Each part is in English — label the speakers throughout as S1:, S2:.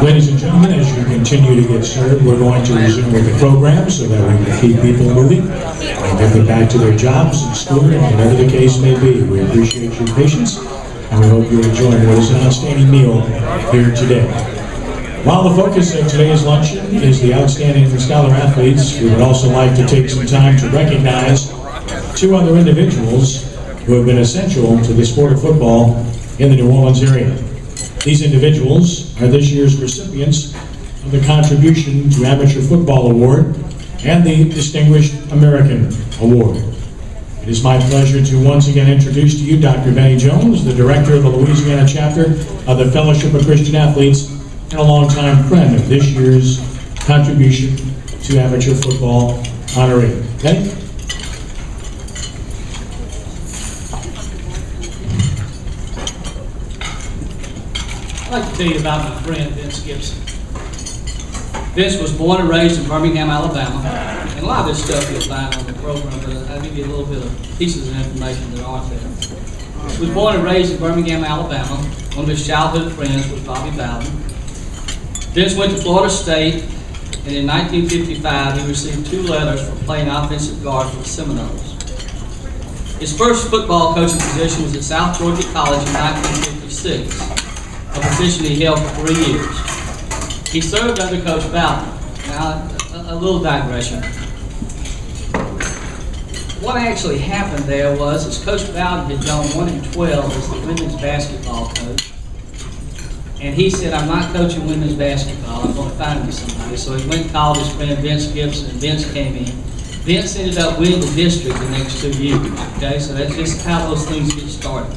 S1: Ladies and gentlemen, as you continue to get served, we're going to resume with the program so that we can keep people moving and get them back to their jobs and school and whatever the case may be. We appreciate your patience and we hope you're enjoying what is an outstanding meal here today. While the focus of today's luncheon is the outstanding scholar athletes, we would also like to take some time to recognize two other individuals who have been essential to the sport of football in the New Orleans area. These individuals are this year's recipients of the Contribution to Amateur Football Award and the Distinguished American Award. It is my pleasure to once again introduce to you Dr. Benny Jones, the director of the Louisiana chapter of the Fellowship of Christian Athletes and a longtime friend of this year's Contribution to Amateur Football honoree. Benny?
S2: I'd like to tell you about my friend, Vince Gibson. Vince was born and raised in Birmingham, Alabama. And a lot of this stuff you'll find on the program, but I'll give you a little bit of pieces of information that aren't there. He was born and raised in Birmingham, Alabama. One of his childhood friends was Bobby Bowden. Vince went to Florida State, and in 1955 he received 2 letters for playing offensive guard for the Seminoles. His first football coaching position was at South Georgia College in 1956. A position he held for 3 years. He served under Coach Bowden. Now, a little digression. What actually happened there was Coach Bowden had gone 1-12 as the women's basketball coach. And he said, I'm not coaching women's basketball, I'm going to find me somebody. So he went and called his friend Vince Gibson, and Vince came in. Vince ended up winning the district the next 2 years. Okay, so that's just how those things get started.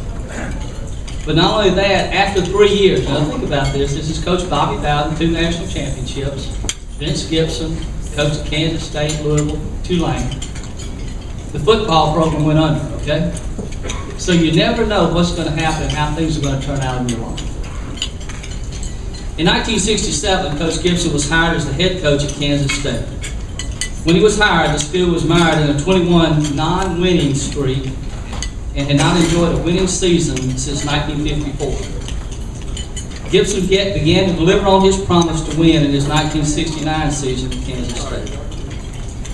S2: But not only that, after 3 years, now think about this, this is Coach Bobby Bowden, 2 national championships, Vince Gibson, coach at Kansas State, Louisville, Tulane. The football program went under, okay? So you never know what's going to happen and how things are going to turn out in your life. In 1967, Coach Gibson was hired as the head coach at Kansas State. When he was hired, the school was mired in a 21 non-winning streak and had not enjoyed a winning season since 1954. Gibson began to deliver on his promise to win in his 1969 season at Kansas State.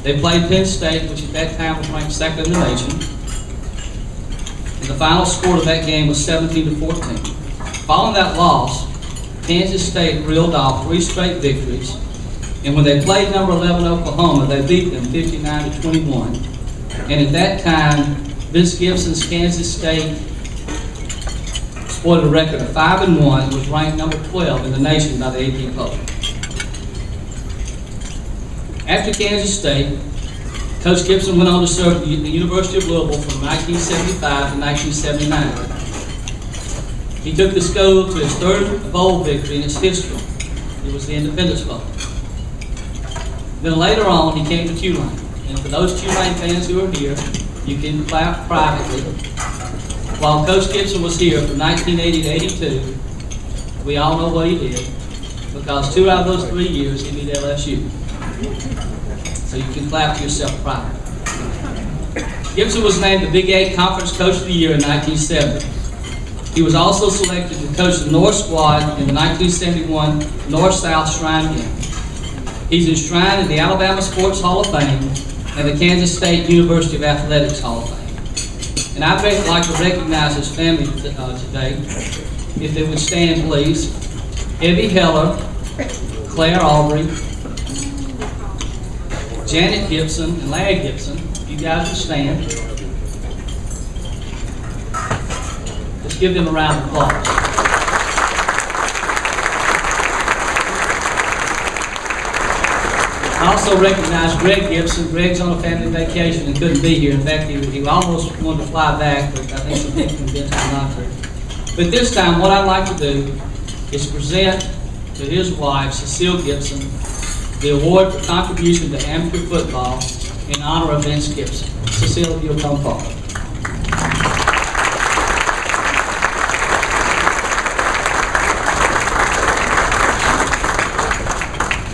S2: They played Penn State, which at that time was ranked 2nd in the nation. And the final score of that game was 17-14. Following that loss, Kansas State reeled off 3 straight victories. And when they played number 11 Oklahoma, they beat them 59-21. And at that time, Vince Gibson's Kansas State spoiled a record of 5-1 and was ranked number 12 in the nation by the AP poll. After Kansas State, Coach Gibson went on to serve at the University of Louisville from 1975 to 1979. He took the school to its 3rd bowl victory in its history. It was the Independence Bowl. Then later on, he came to Tulane. And for those Tulane fans who are here, you can clap privately. While Coach Gibson was here from 1980 to 82, we all know what he did, because 2 out of those 3 years he beat LSU. So you can clap to yourself privately. Gibson was named the Big 8 Conference Coach of the Year in 1970. He was also selected to coach the North Squad in the 1971 North-South Shrine Game. He's enshrined in the Alabama Sports Hall of Fame and the Kansas State University of Athletics Hall of Fame. And I'd like to recognize his family today. If they would stand, please. Evie Heller, Claire Aubrey, Janet Gibson, and Larry Gibson. You guys would stand. Let's give them a round of applause. I also recognize Greg Gibson. Greg's on a family vacation and couldn't be here. In fact, he almost wanted to fly back, but I think some people convinced him not to. But this time, what I'd like to do is present to his wife, Cecile Gibson, the award for contribution to amateur football in honor of Vince Gibson. Cecile, if you'll come forward.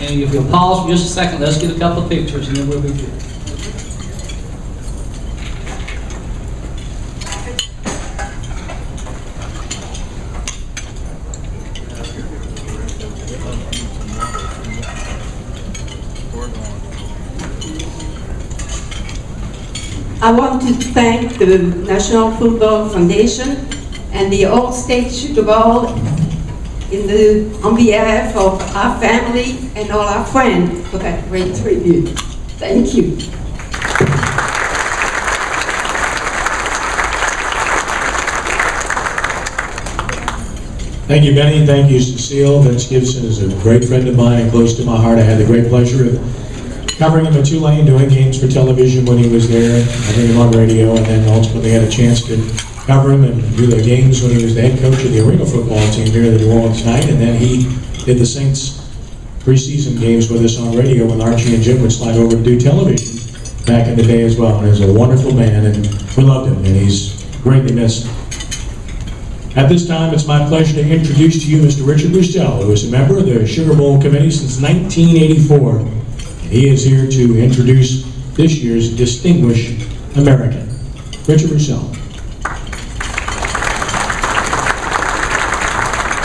S2: And if you'll pause for just a second, let's get a couple of pictures and then we'll be good.
S3: I want to thank the National Football Foundation and the Allstate Super Bowl on behalf of our family and all our friends for that great tribute. Thank you.
S1: Thank you, Benny. Thank you, Cecile. Vince Gibson is a great friend of mine and close to my heart. I had the great pleasure of covering him at Tulane, doing games for television when he was there, having him on radio, and then ultimately had a chance to cover him and do the games when he was the head coach of the arena football team here at the New Orleans Knight, and then he did the Saints preseason games with us on radio when Archie and Jim would slide over to do television back in the day as well. And he was a wonderful man, and we loved him, and he's greatly missed. At this time, it's my pleasure to introduce to you Mr. Richard Roustel, who is a member of the Sugar Bowl Committee since 1984. He is here to introduce this year's Distinguished American. Richard Roustel.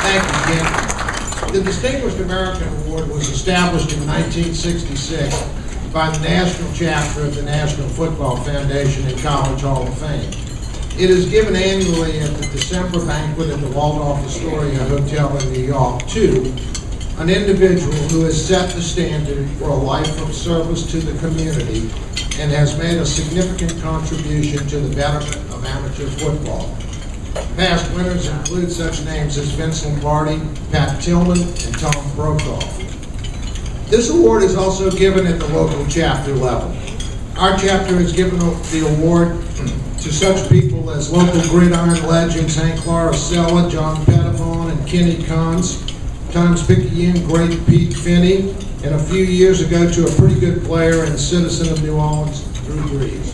S4: Thank you, Ken. The Distinguished American Award was established in 1966 by the national chapter of the National Football Foundation and College Hall of Fame. It is given annually at the December banquet at the Waldorf Astoria Hotel in New York to an individual who has set the standard for a life of service to the community and has made a significant contribution to the betterment of amateur football. Past winners include such names as Vince Lombardi, Pat Tillman, and Tom Brokaw. This award is also given at the local chapter level. Our chapter has given the award to such people as local gridiron legends Hank Laricella, John Pettibone, and Kenny Cons, Times-Picayune great Pete Finney, and a few years ago to a pretty good player and citizen of New Orleans, Drew Brees.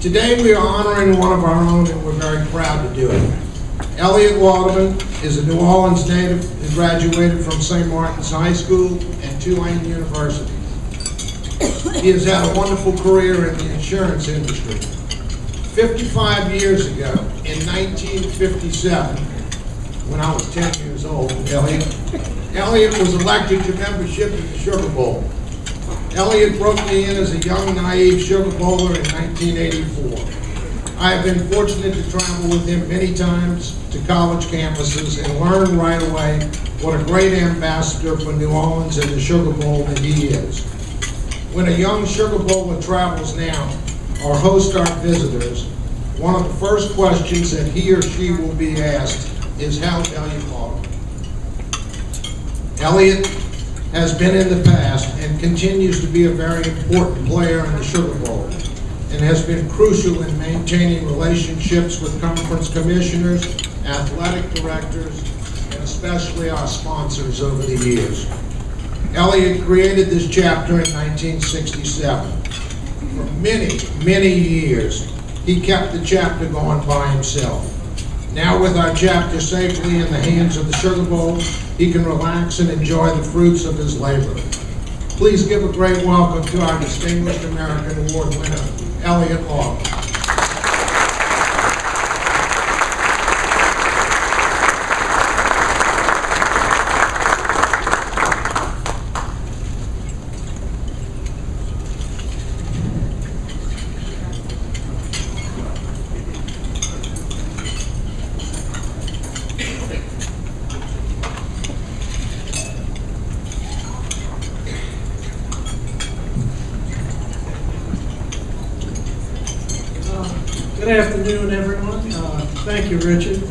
S4: Today we are honoring one of our own, and we're very proud to do it. Elliot Lauderman is a New Orleans native who graduated from St. Martin's High School and Tulane University. He has had a wonderful career in the insurance industry. 55 years ago, in 1957, when I was 10 years old, Elliot was elected to membership in the Sugar Bowl. Elliot broke me in as a young, naive Sugar Bowler in 1984. I have been fortunate to travel with him many times to college campuses and learn right away what a great ambassador for New Orleans and the Sugar Bowl that he is. When a young Sugar Bowler travels now or hosts our visitors, one of the first questions that he or she will be asked is, how's Elliot Lauderman? Elliot has been in the past and continues to be a very important player in the Sugar Bowl and has been crucial in maintaining relationships with conference commissioners, athletic directors, and especially our sponsors over the years. Elliot created this chapter in 1967. For many, many years, he kept the chapter going by himself. Now with our chapter safely in the hands of the Sugar Bowl, he can relax and enjoy the fruits of his labor. Please give a great welcome to our Distinguished American Award winner, Elliot Lauderman.
S5: Good afternoon, everyone. Thank you, Richard.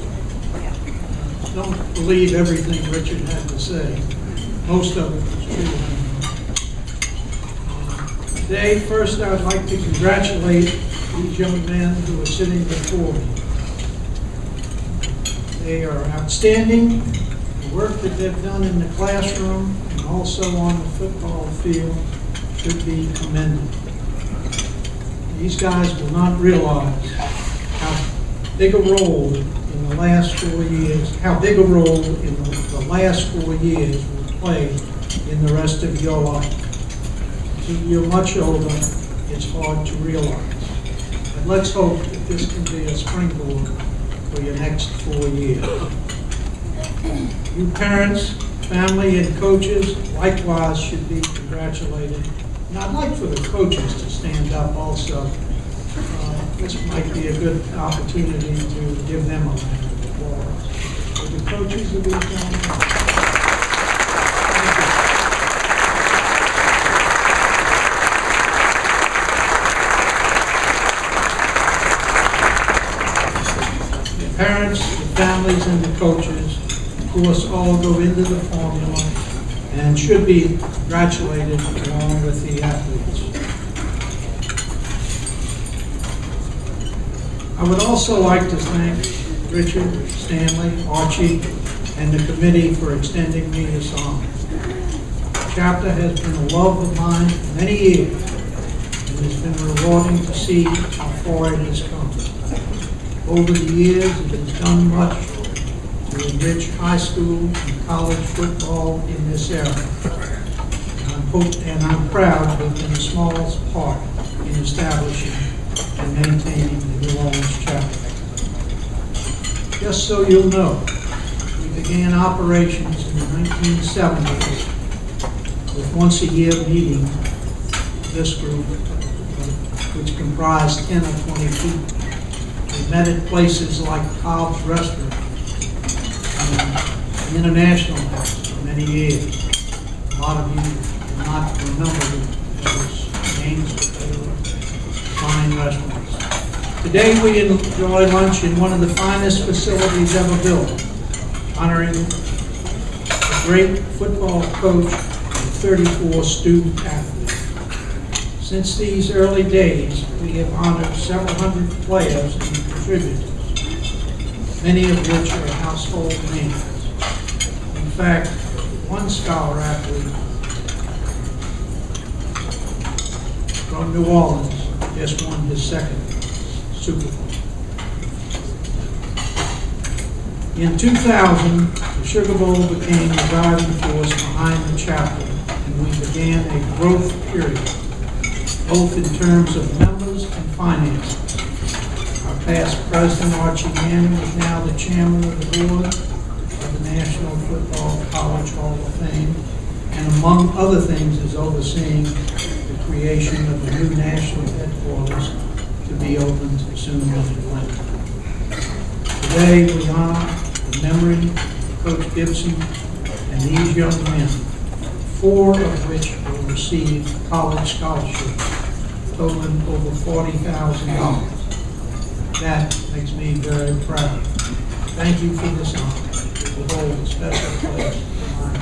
S5: Don't believe everything Richard had to say. Most of it was true. Today, first I would like to congratulate these young men who are sitting before me. They are outstanding. The work that they've done in the classroom and also on the football field should be commended. These guys will not realize how big a role in the last 4 years, how big a role in the last 4 years will play in the rest of your life. Until you're much older, it's hard to realize. But let's hope that this can be a springboard for your next 4 years. You parents, family, and coaches likewise should be congratulated. And I'd like for the coaches to stand up also this might be a good opportunity to give them a round of applause. Would the coaches of these gentlemen? The parents, the families, and the coaches, of course, all go into the formula and should be congratulated along with the athletes. I would also like to thank Richard, Stanley, Archie, and the committee for extending me this honor. The chapter has been a love of mine for many years, and it's been rewarding to see how far it has come. Over the years, it has done much to enrich high school and college football in this area. And I'm proud to have been the smallest part in establishing and maintaining the New Orleans chapter. Just so you'll know, we began operations in the 1970s with once-a-year meeting of this group, which comprised 10 or 20 people. We met at places like Cobb's Restaurant and the International House for many years. A lot of you will not remember those names, but they were fine restaurants. Today we enjoy lunch in one of the finest facilities ever built, honoring a great football coach and 34 student athletes. Since these early days, we have honored several hundred players and contributors, many of which are household names. In fact, one scholar athlete from New Orleans just won his second Super Bowl. In 2000, the Sugar Bowl became the driving force behind the chapter, and we began a growth period, both in terms of members and finances. Our past president, Archie Manning, is now the chairman of the board of the National Football College Hall of Fame, and among other things is overseeing the creation of the new national headquarters to be opened soon in Atlanta. Today we honor the memory of Coach Gibson and these young men, 4 of which will receive college scholarships totaling over $40,000. That makes me very proud. Thank you for this honor. It will hold a special place in my heart.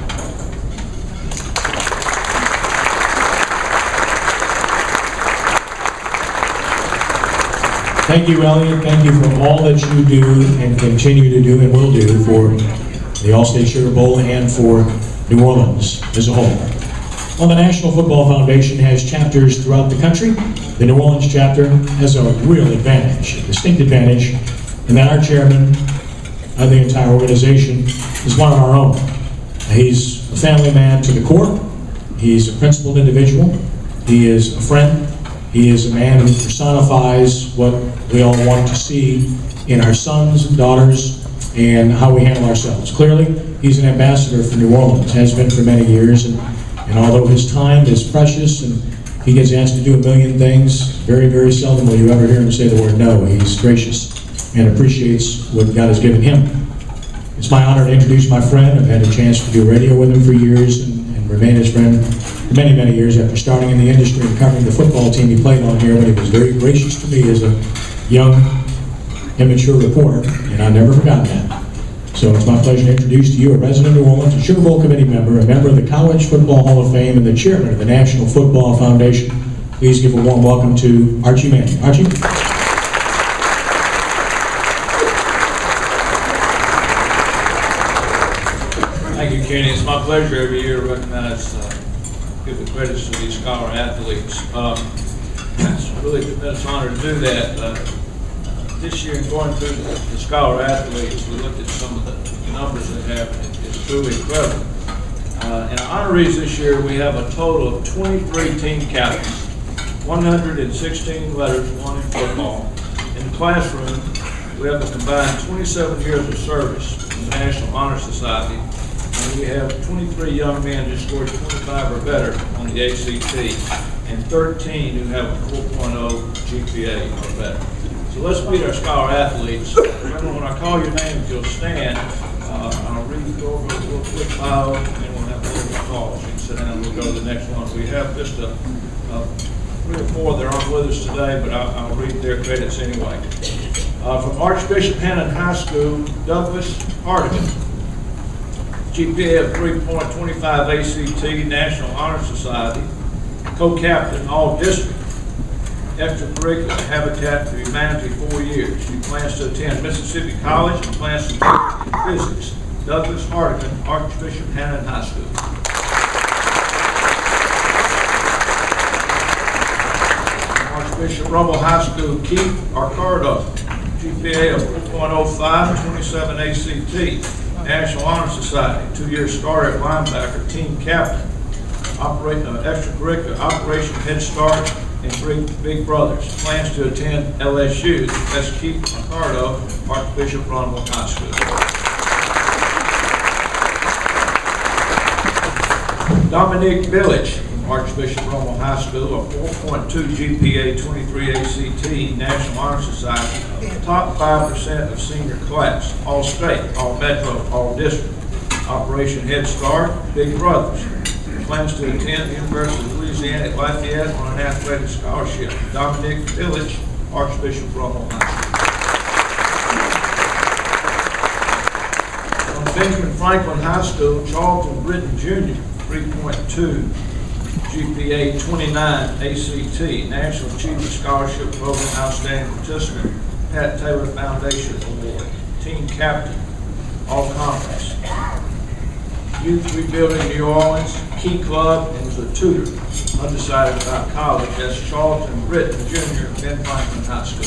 S1: Thank you, Elliot. Thank you for all that you do and continue to do and will do for the Allstate Sugar Bowl and for New Orleans as a whole. Well, the National Football Foundation has chapters throughout the country. The New Orleans chapter has a real advantage, a distinct advantage, in that our chairman of the entire organization is one of our own. He's a family man to the core. He's a principled individual. He is a friend. He is a man who personifies what we all want to see in our sons and daughters and how we handle ourselves. Clearly, he's an ambassador for New Orleans, has been for many years, and although his time is precious and he gets asked to do a million things, very, very seldom will you ever hear him say the word no. He's gracious and appreciates what God has given him. It's my honor to introduce my friend. I've had a chance to do radio with him for years and remain his friend for many, many years after starting in the industry and covering the football team he played on here, but he was very gracious to me as a young, immature reporter, and I've never forgotten that. So it's my pleasure to introduce to you a resident of New Orleans, a Sugar Bowl committee member, a member of the College Football Hall of Fame, and the chairman of the National Football Foundation. Please give a warm welcome to Archie Manning. Archie?
S6: Thank you, Kenny. It's my pleasure every year to recognize, give the credits to these scholar athletes. It's really a tremendous honor to do that. This year, going through the scholar athletes, we looked at some of the numbers they have, and it's truly incredible. In our honorees this year, we have a total of 23 team captains, 116 letters won in football. In the classroom, we have a combined 27 years of service in the National Honor Society, and we have 23 young men who scored 25 or better on the ACT, and 13 who have a 4.0 GPA or better. So let's meet our scholar athletes. Remember, when I call your name, if you'll stand, I'll read over a little quick bio, and then we'll have a little calls. You can sit down and we'll go to the next one. We have just 3 or 4 that aren't with us today, but I'll read their credits anyway. From Archbishop Hannon High School, Douglas Hardigan. GPA of 3.25 ACT, National Honor Society, co-captain, all district, extracurricular, Habitat for Humanity, 4 years. He plans to attend Mississippi College and plans to take physics. Douglas Hardigan, Archbishop Hannon High School. Archbishop Rummel High School, Keith Arcardo, GPA of 4.05, 27 ACT. National Honor Society, 2-year starter at linebacker, team captain, extracurricular, Operation Head Start, and Big Brothers. Plans to attend LSU. That's Keith Ricardo, Archbishop Rummel High School. Dominique Village, Archbishop Rummel High School, a 4.2 GPA, 23 ACT, National Honor Society, top 5% of senior class, Allstate, all Metro, all District, Operation Head Start, Big Brothers. Plans to attend the University of Louisiana at Lafayette on an athletic scholarship. Dominique Village, Archbishop Rummel High School. From Benjamin Franklin High School, Charlton Britton Jr., 3.2 GPA, 29 ACT, National Achievement Scholarship Program Outstanding Participant, Pat Taylor Foundation Award, team captain, all conference. Youth Rebuilding New Orleans, Key Club, and was a tutor, undecided about college. That's Charlton Britton Jr. at Ben Franklin High School.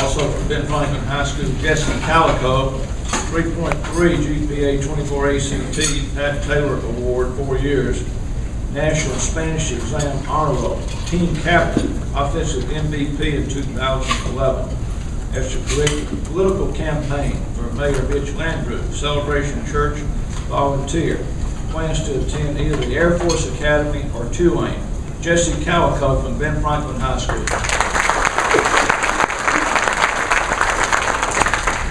S6: Also from Ben Franklin High School, Jesse Calico, 3.3 GPA, 24 ACT, Pat Taylor Award, 4 years. National Spanish Exam Honor Roll, team captain, offensive MVP in 2011. Extracurricular, political campaign for Mayor Mitch Landrieu, Celebration Church, volunteer. Plans to attend either the Air Force Academy or Tulane. Jesse Calico from Ben Franklin High School.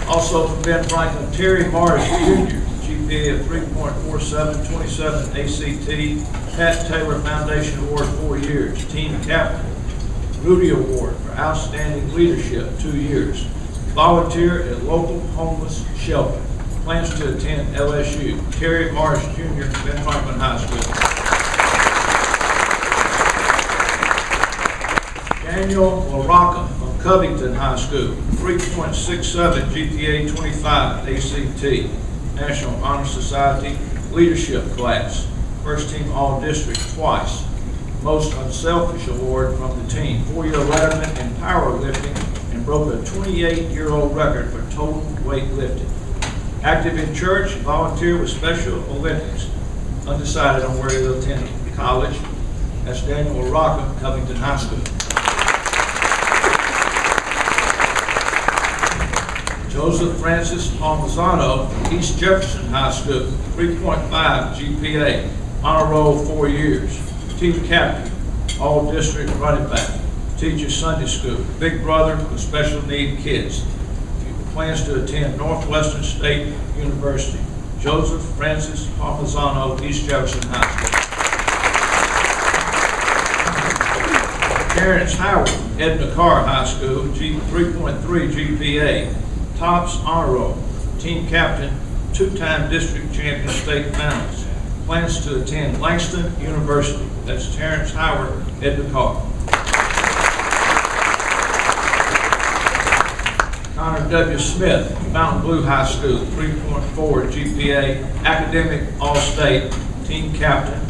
S6: Also from Ben Franklin, Terry Morris Jr., GPA of 3.47, 27 ACT, Pat Taylor Foundation Award, 4 years, team captain. Rudy Award for outstanding leadership, 2 years. Volunteer at local homeless shelter. Plans to attend LSU. Terry Morris Jr., Ben Franklin High School. Daniel LaRocca from Covington High School, 3.67 GPA, 25 ACT, National Honor Society leadership class. First team all district twice. Most unselfish award from the team. 4-year letterman in powerlifting and broke a 28-year-old record for total weight lifted. Active in church, volunteer with Special Olympics. Undecided on where he'll attend college. That's Daniel LaRocca, Covington High School. Joseph Francis Palmisano, East Jefferson High School, 3.5 GPA, honor roll, 4 years. Team captain, all district running back, teaches Sunday school, big brother with special need kids. Plans to attend Northwestern State University. Joseph Francis Palmisano, East Jefferson High School. Terrence Howard, Edna Carr High School, 3.3 GPA, tops honor roll, team captain, 2-time district champion state finalist. Plans to attend Langston University. That's Terrence Howard, Edna Carr. Connor W. Smith, Mountain Blue High School, 3.4 GPA, academic all-state, team captain,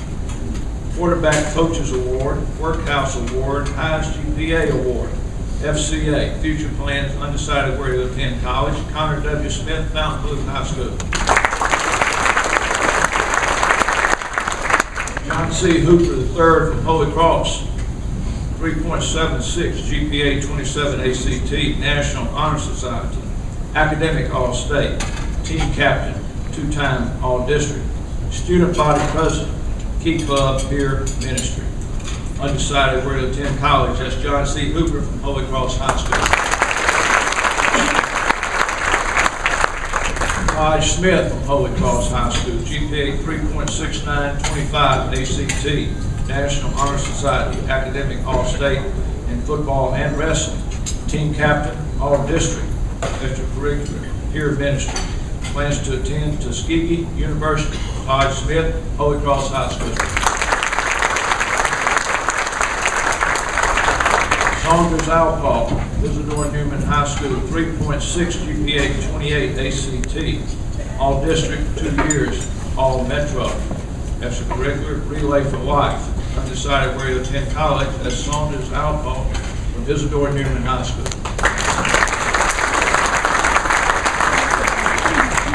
S6: quarterback coaches award, workhouse award, highest GPA award, FCA, future plans, undecided where to attend college. Connor W. Smith, Mountain Blue High School. John C. Hooper III from Holy Cross, 3.76 GPA, 27 ACT, National Honor Society, academic all-state, team captain, 2-time all-district, student body president, Key Club Peer Ministry. Undecided where to attend college. That's John C. Hooper from Holy Cross High School. Todd Smith from Holy Cross High School. GPA 3.6925 ACT. National Honor Society. Academic Allstate in football and wrestling. Team captain, all district. Extracurricular, peer ministry. Plans to attend Tuskegee University. Todd Smith, Holy Cross High School. Saunders Alpaugh, Isidore Newman High School, 3.6 GPA, 28 ACT. All district, 2 years, all metro. Extracurricular, relay for life. Undecided where to attend college. That's Saunders Alpaugh from Isidore Newman High School.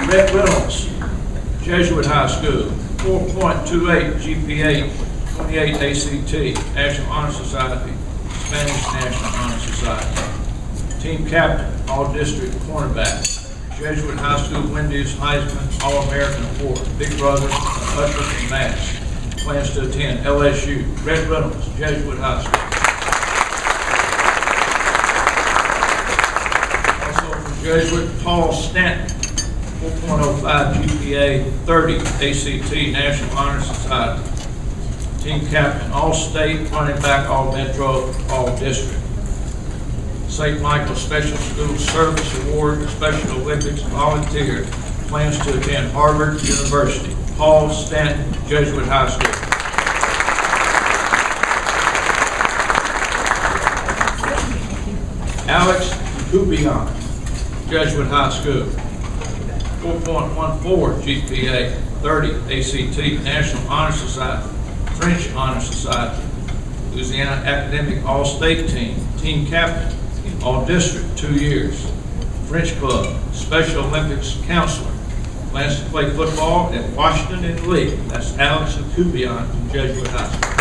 S6: Red Reynolds, Jesuit High School, 4.28 GPA, 28 ACT, National Honor Society, Spanish National Honor Society. Team captain, all district cornerback. Jesuit High School, Wendy's Heisman, All-American Award, Big Brother, Usher, and Mass. Plans to attend LSU. Red Reynolds, Jesuit High School. Also from Jesuit, Paul Stanton. 4.05 GPA, 30 ACT, National Honor Society. Team captain, Allstate, running back, all metro, all district. St. Michael Special School Service Award, Special Olympics volunteer. Plans to attend Harvard University. Paul Stanton, Jesuit High School. Alex Kubian, Jesuit High School. 4.14 GPA, 30 ACT, National Honor Society, French Honor Society, Louisiana Academic All-State Team, Team Captain, All District, 2 years, French Club, Special Olympics Counselor, plans to play football at Washington and Lee. That's Alex Kubian from Jesuit High School.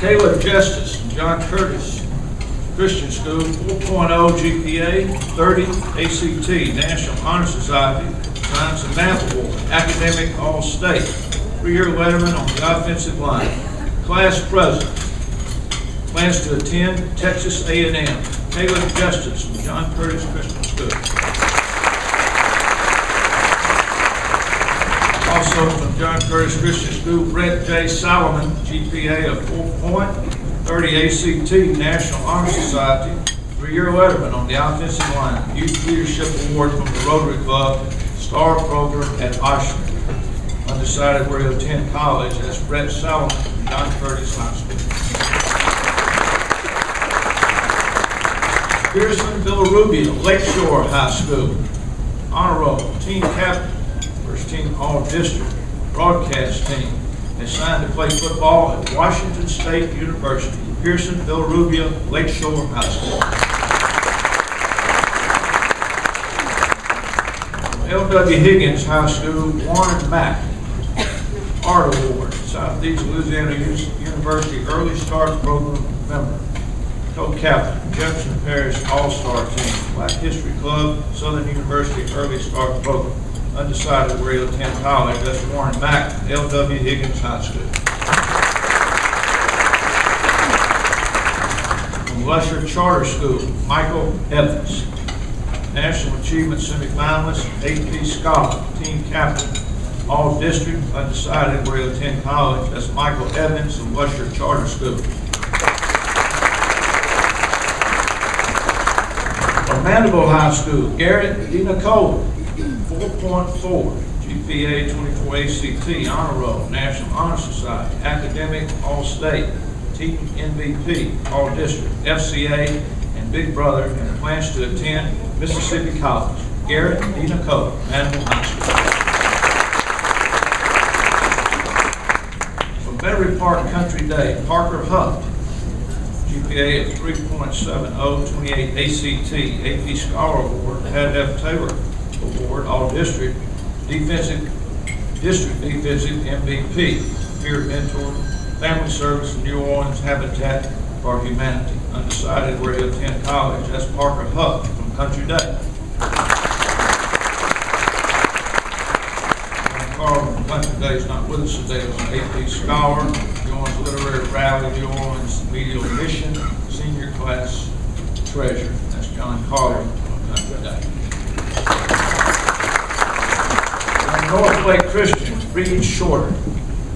S6: Caleb Justice and John Curtis, Christian School, 4.0 GPA, 30 ACT, National Honor Society, Science and Math Award, Academic All-State, 3-year letterman on the offensive line. Class President, plans to attend Texas A&M. Caleb Justice from John Curtis Christian School. Also from John Curtis Christian School, Brett J. Solomon, GPA of 4.30 ACT, National Honor Society, 3-year letterman on the offensive line, Youth Leadership Award from the Rotary Club, STAR program at Oshner. Undecided where to attend college, that's Brett Solomon from John Curtis High School. Pearson Villarubia, Lakeshore High School, honor roll, team captain, first team all district, broadcast team. They signed to play football at Washington State University, Pearson Villarubia, Lakeshore High School. L.W. Higgins High School, Warren Mack, Art Award, Southeast Louisiana University Early Start Program member. Co-captain, Jefferson Parish All-Star Team, Black History Club, Southern University Early Start Program. Undecided where he'll attend college, that's Warren Mack, L.W. Higgins High School. From Lusher Charter School, Michael Evans, National Achievement semifinalist, AP Scholar, team captain, all district. Undecided where he'll attend college, that's Michael Evans of Lusher Charter School. From Mandeville High School, Garrett D. Nicole, 4.4 GPA, 24 ACT, honor roll, National Honor Society, Academic All-State, Team MVP, All District, FCA, and Big Brother, and plans to attend Mississippi College. Garrett D. Nicole, Mandeville High School. From Battery Park Country Day, Parker Huff, GPA of 3.70, 28 ACT, AP Scholar Award, Pat F. Taylor Award, All District, District Defensive MVP, peer mentor, family service in New Orleans, Habitat for Humanity. Undecided where he'll attend college, that's Parker Huff from Country Day. Carl Clinton today is not with us today. It was an AP scholar, New Orleans Literary Rally, New Orleans Medial Mission, senior class treasurer. That's John Carter today. North Lake Christian, Reed Shorter,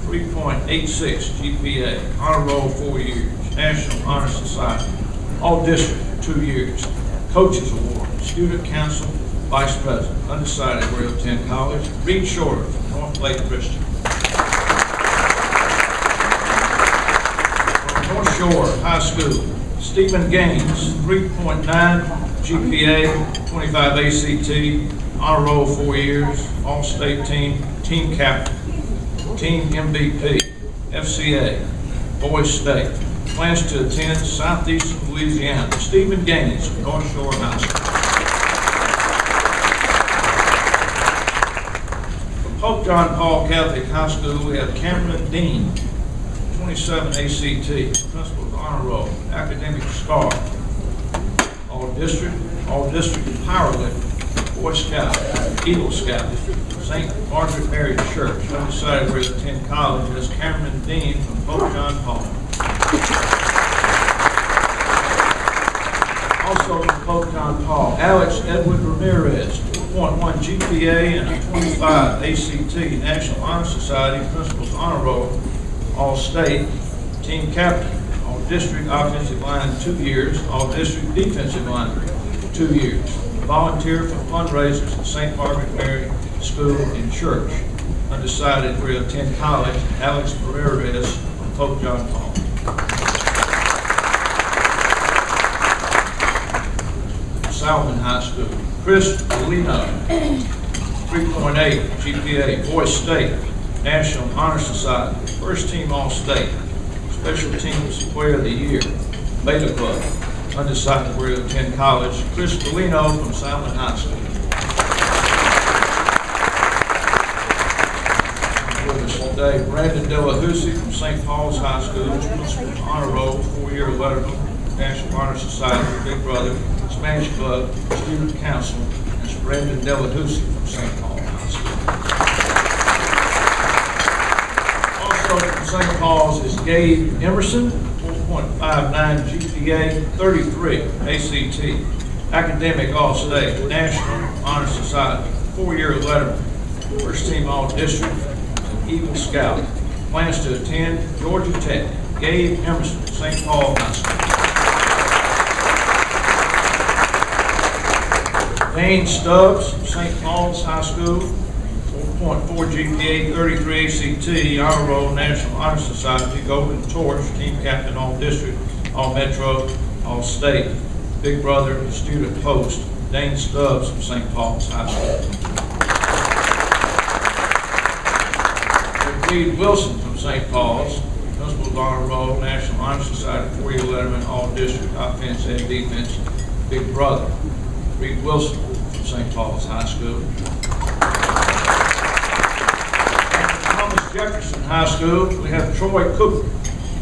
S6: 3.86 GPA, honor roll 4 years, National Honor Society, all district 2 years, Coaches Award, Student Council, Vice President, undecided where to attend college, Reed Shorter, North Lake Christian. From North Shore High School, Stephen Gaines, 3.9 GPA, 25 ACT, honor roll 4 years, All-State team, team captain, team MVP, FCA, Boys State. Plans to attend Southeastern Louisiana. Stephen Gaines, North Shore High School. From Pope John Paul Catholic High School, we have Cameron Dean, 27 ACT, Principal's Honor Roll, Academic Star, All District Powerlifting, Boy Scout, Eagle Scout, St. Margaret Mary Church. Undecided where to attend college is Cameron Dean from Pope John Paul. Also from Pope John Paul, Alex Edward Ramirez, 2.1 GPA and a 25 ACT, National Honor Society, Principal's Honor Roll, All-State, Team Captain, All-District Offensive Line 2 years, All-District Defensive Line 2 years. Volunteer for fundraisers at St. Margaret Mary School and Church. Undecided where to attend college, Alex Ramirez from Pope John Paul. Salmon High School, Chris Polino, 3.8 GPA, Boys State, National Honor Society, first team All-State, Special Teams Player of the Year, Beta Club. Undecided where to attend college, Chris Polino from Salmon High School. With us today, Brandon Delahousie from St. Paul's High School, Principal's Honor Roll, 4-year letterman, National Honor Society, Big Brother, Spanish Club, Student Council, and Brandon Delahousie from St. Paul High School. Also from St. Paul's is Gabe Emerson, 4.59 GPA, 33 ACT, Academic All-State, National Honor Society, 4-year letterman, first team All-District, and Eagle Scout. Plans to attend Georgia Tech. Gabe Emerson, St. Paul High School. Dane Stubbs, St. Paul's High School, 4.4 GPA, 33 ACT, Honor Roll, National Honor Society, Golden Torch, Team Captain, All District, All Metro, All State, Big Brother, Student Post, Dane Stubbs from St. Paul's High School. Reed Wilson from St. Paul's, Principal's Honor Roll, National Honor Society, 4-year letterman, All District, Offense and Defense, Big Brother. Reed Wilson from St. Paul's High School. Thomas Jefferson High School, we have Troy Cooper,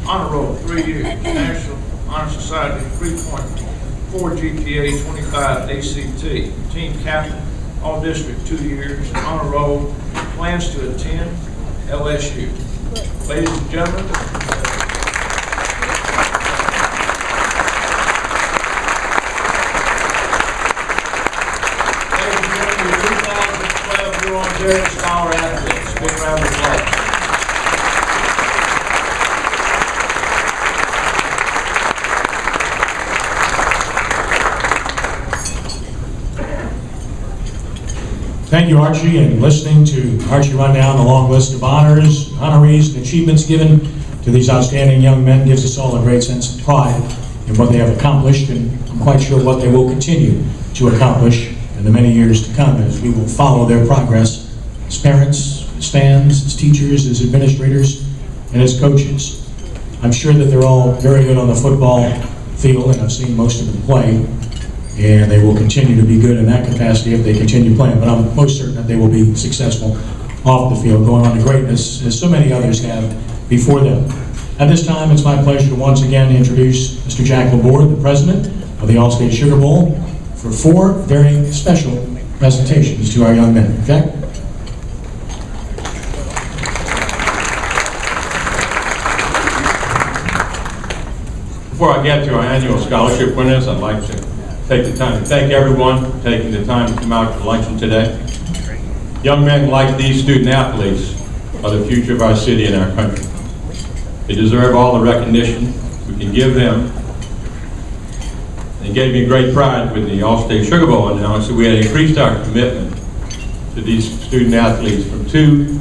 S6: Honor Roll, 3 years, National Honor Society, 3.4 GPA, 25 ACT, Team Captain, All District, 2 years, Honor Roll, plans to attend LSU. Ladies and gentlemen, Scholar athletes. Big round of applause.
S1: Thank you, Archie, and listening to Archie run down the long list of honors, honorees, and achievements given to these outstanding young men gives us all a great sense of pride in what they have accomplished, and I'm quite sure what they will continue to accomplish in the many years to come as we will follow their progress as parents, as fans, as teachers, as administrators, and as coaches. I'm sure that they're all very good on the football field, and I've seen most of them play, and they will continue to be good in that capacity if they continue playing, but I'm most certain that they will be successful off the field, going on to greatness, as so many others have before them. At this time, it's my pleasure to once again introduce Mr. Jack Laborde, the president of the Allstate Sugar Bowl, for 4 very special presentations to our young men. Jack?
S7: Before I get to our annual scholarship winners, I'd like to take the time to thank everyone for taking the time to come out to luncheon today. Young men like these student athletes are the future of our city and our country. They deserve all the recognition we can give them. It gave me great pride with the Allstate Sugar Bowl announcement that we had increased our commitment to these student athletes from 2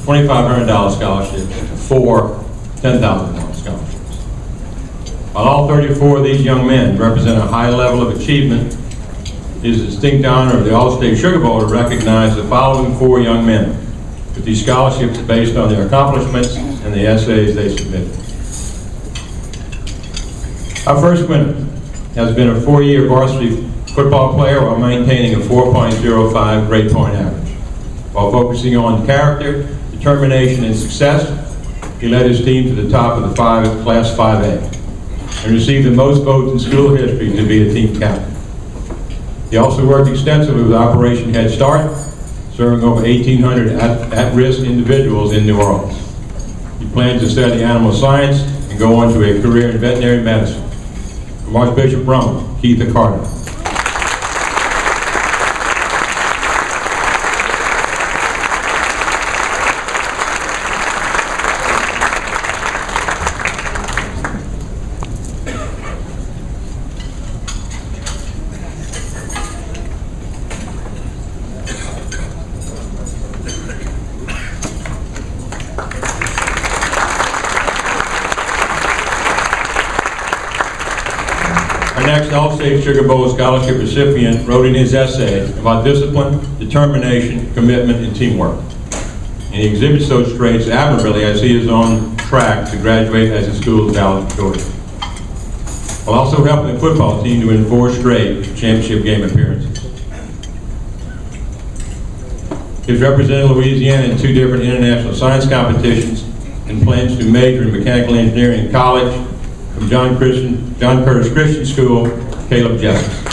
S7: $2,500 scholarships to 4 $10,000 scholarships. While all 34 of these young men represent a high level of achievement, it is a distinct honor of the Allstate Sugar Bowl to recognize the following 4 young men with these scholarships based on their accomplishments and the essays they submitted. Our first winner has been a 4-year varsity football player while maintaining a 4.05 grade point average. While focusing on character, determination, and success, he led his team to the top of the Class 5A and received the most votes in school history to be a team captain. He also worked extensively with Operation Head Start, serving over 1,800 at-risk individuals in New Orleans. He plans to study animal science and go on to a career in veterinary medicine. From Archbishop Rome, Keitha Carter. Our next Allstate Sugar Bowl scholarship recipient wrote in his essay about discipline, determination, commitment, and teamwork. And he exhibits those traits admirably as he is on track to graduate as the school's valedictorian, while also helping the football team to win 4 straight championship game appearances. He has represented Louisiana in 2 different international science competitions and plans to major in mechanical engineering in college. From John Curtis Christian School, Caleb Jessup.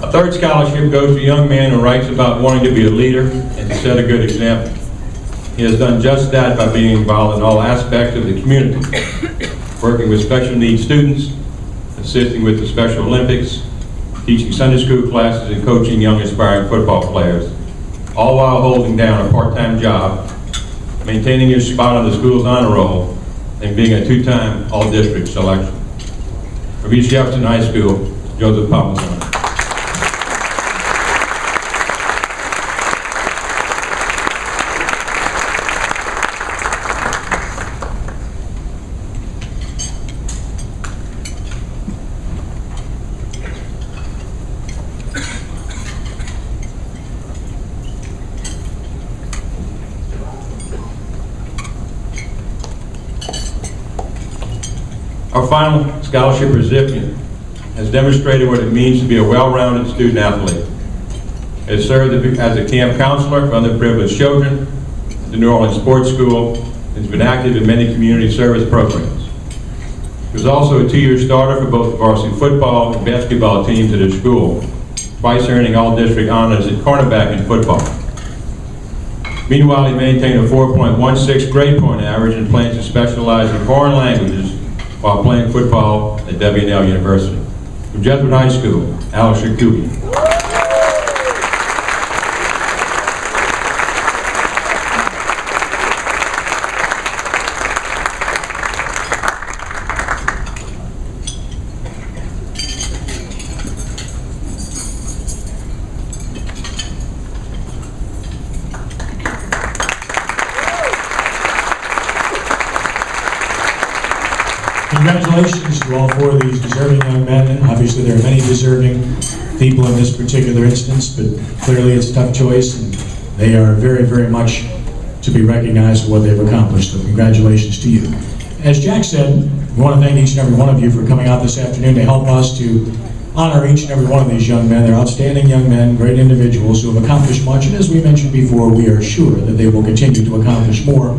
S7: A third scholarship goes to a young man who writes about wanting to be a leader and to set a good example. He has done just that by being involved in all aspects of the community, working with special needs students, assisting with the Special Olympics, teaching Sunday school classes, and coaching young aspiring football players, all while holding down a part-time job, maintaining his spot on the school's honor roll, and being a 2-time all-district selection. From East Jefferson High School, Joseph Palmazon. Our final scholarship recipient has demonstrated what it means to be a well-rounded student athlete. He has served as a camp counselor for underprivileged children at the New Orleans Sports School and has been active in many community service programs. He was also a 2-year starter for both the varsity football and basketball teams at his school, twice earning all-district honors at cornerback in football. Meanwhile, he maintained a 4.16 grade point average and plans to specialize in foreign languages while playing football at W&L University. From Jesuit High School, Al Shakubi.
S1: Congratulations to all 4 of these deserving young men. And obviously, there are many deserving people in this particular instance, but clearly it's a tough choice, and they are very, very much to be recognized for what they've accomplished. So congratulations to you. As Jack said, we want to thank each and every one of you for coming out this afternoon to help us to honor each and every one of these young men. They're outstanding young men, great individuals who have accomplished much, and as we mentioned before, we are sure that they will continue to accomplish more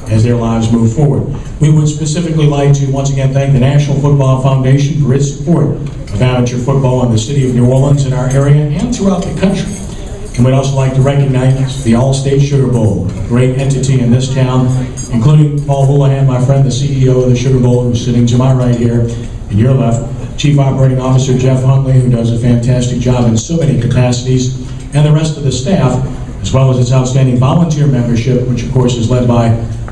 S1: as their lives move forward. We would specifically like to once again thank the National Football Foundation for its support of amateur football in the city of New Orleans, in our area, and throughout the country. And we'd also like to recognize the Allstate Sugar Bowl, a great entity in this town, including Paul Houlihan, my friend, the CEO of the Sugar Bowl, who's sitting to my right here, and your left, Chief Operating Officer Jeff Huntley, who does a fantastic job in so many capacities, and the rest of the staff, as well as its outstanding volunteer membership, which of course is led by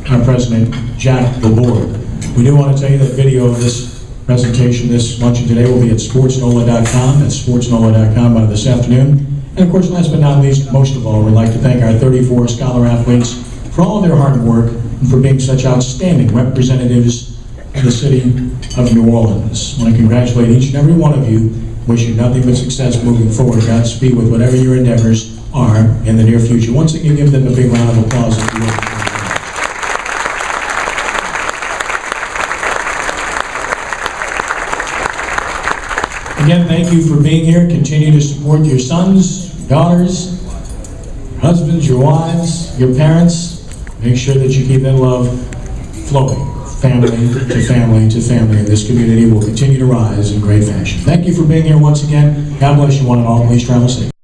S1: our President, Jack Laborde. We do want to tell you that video of this presentation, this luncheon today, will be at sportsnola.com. That's sportsnola.com by this afternoon. And of course, last but not least, most of all, we'd like to thank our 34 scholar athletes for all of their hard work and for being such outstanding representatives of the city of New Orleans. I want to congratulate each and every one of you. Wish you nothing but success moving forward. Godspeed with whatever your endeavors are in the near future. Once again, give them a big round of applause if you will. Again, thank you for being here. Continue to support your sons, your daughters, your husbands, your wives, your parents. Make sure that you keep that love flowing, family to family to family, and this community will continue to rise in great fashion. Thank you for being here once again. God bless you one and all. Please travel safe.